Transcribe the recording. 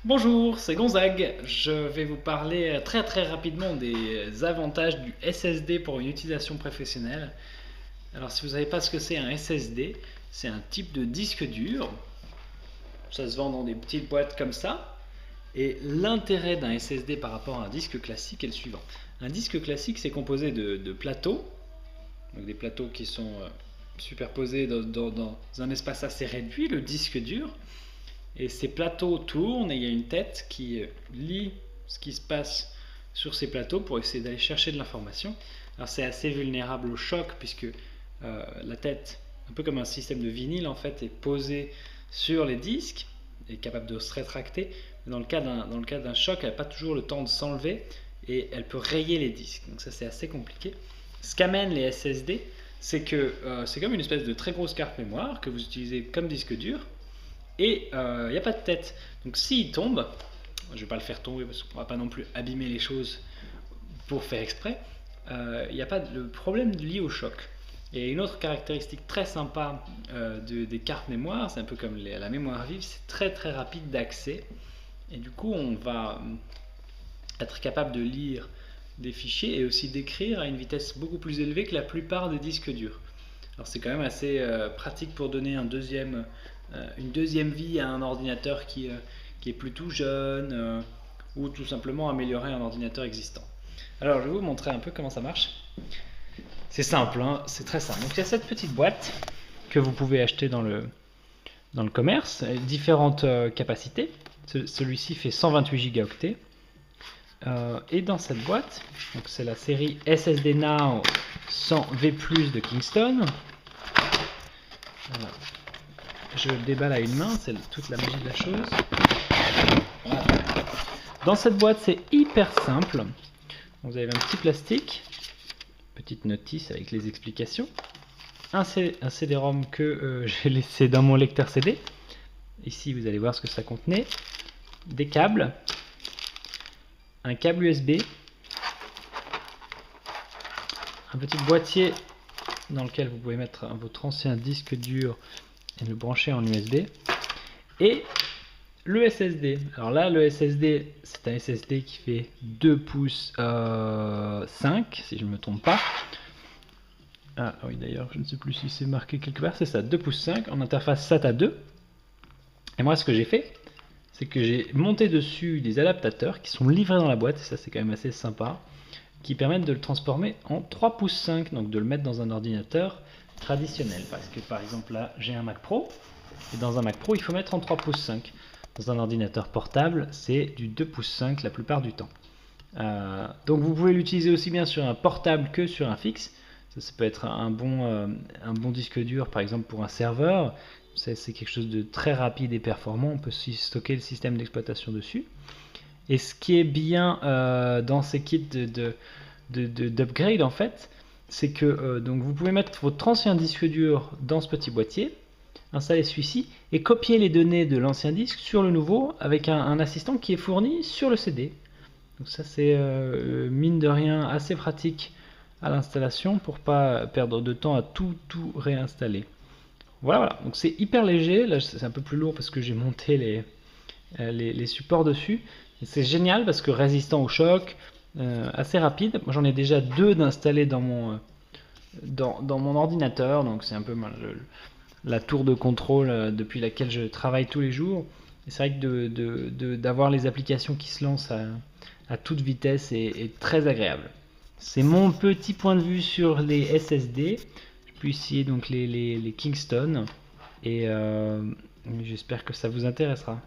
Bonjour, c'est Gonzague. Je vais vous parler très rapidement des avantages du SSD pour une utilisation professionnelle. Alors si vous ne savez pas ce que c'est un SSD, c'est un type de disque dur. Ça se vend dans des petites boîtes comme ça. Et l'intérêt d'un SSD par rapport à un disque classique est le suivant. Un disque classique, c'est composé de plateaux, donc des plateaux qui sont superposés dans un espace assez réduit, le disque dur. Et ces plateaux tournent et il y a une tête qui lit ce qui se passe sur ces plateaux pour essayer d'aller chercher de l'information. Alors c'est assez vulnérable au choc puisque la tête, un peu comme un système de vinyle en fait, est posée sur les disques, est capable de se rétracter. Mais dans le cas d'un choc, elle n'a pas toujours le temps de s'enlever et elle peut rayer les disques. Donc ça c'est assez compliqué. Ce qu'amènent les SSD, c'est que c'est comme une espèce de très grosse carte mémoire que vous utilisez comme disque dur et il n'y a pas de tête. Donc s'il tombe, je ne vais pas le faire tomber parce qu'on ne va pas non plus abîmer les choses pour faire exprès, il n'y a pas de problème lié au choc. Et une autre caractéristique très sympa des cartes mémoire, c'est un peu comme la mémoire vive, c'est très rapide d'accès. Et du coup, on va être capable de lire des fichiers et aussi d'écrire à une vitesse beaucoup plus élevée que la plupart des disques durs. Alors c'est quand même assez pratique pour donner une deuxième vie à un ordinateur qui est plutôt jeune ou tout simplement améliorer un ordinateur existant. Alors je vais vous montrer un peu comment ça marche. C'est simple, hein, c'est très simple. Donc il y a cette petite boîte que vous pouvez acheter dans le commerce, différentes capacités. Celui-ci fait 128 Go. Et dans cette boîte, donc c'est la série SSD Now 100V+ de Kingston. Voilà. Je le déballe à une main, c'est toute la magie de la chose. Voilà. Dans cette boîte, c'est hyper simple. Vous avez un petit plastique, petite notice avec les explications, un CD-ROM que j'ai laissé dans mon lecteur CD. Ici, vous allez voir ce que ça contenait. Des câbles, un câble USB, un petit boîtier dans lequel vous pouvez mettre votre ancien disque dur et le brancher en USB, et le SSD. Alors là, le SSD, c'est un SSD qui fait 2 pouces 5, si je ne me trompe pas. Ah oui, d'ailleurs, je ne sais plus si c'est marqué quelque part, c'est ça, 2 pouces 5 en interface SATA 2. Et moi, ce que j'ai fait, c'est que j'ai monté dessus des adaptateurs qui sont livrés dans la boîte, et ça c'est quand même assez sympa, qui permettent de le transformer en 3 pouces 5, donc de le mettre dans un ordinateur traditionnel. Parce que par exemple là, j'ai un Mac Pro, et dans un Mac Pro, il faut mettre en 3 pouces 5. Dans un ordinateur portable, c'est du 2 pouces 5 la plupart du temps. Donc vous pouvez l'utiliser aussi bien sur un portable que sur un fixe. Ça peut être un bon disque dur, par exemple pour un serveur. C'est quelque chose de très rapide et performant. On peut aussi stocker le système d'exploitation dessus. Et ce qui est bien dans ces kits d'upgrade, en fait, c'est que donc vous pouvez mettre votre ancien disque dur dans ce petit boîtier, installer celui-ci et copier les données de l'ancien disque sur le nouveau avec un assistant qui est fourni sur le CD. Donc ça c'est mine de rien assez pratique à l'installation pour pas perdre de temps à tout réinstaller. Voilà, donc c'est hyper léger. Là c'est un peu plus lourd parce que j'ai monté les supports dessus. C'est génial parce que résistant au choc, assez rapide. Moi j'en ai déjà deux d'installés dans mon ordinateur, donc c'est un peu la tour de contrôle depuis laquelle je travaille tous les jours. Et c'est vrai que d'avoir les applications qui se lancent à toute vitesse est très agréable. C'est mon petit point de vue sur les SSD. Je peux essayer donc les Kingston et j'espère que ça vous intéressera.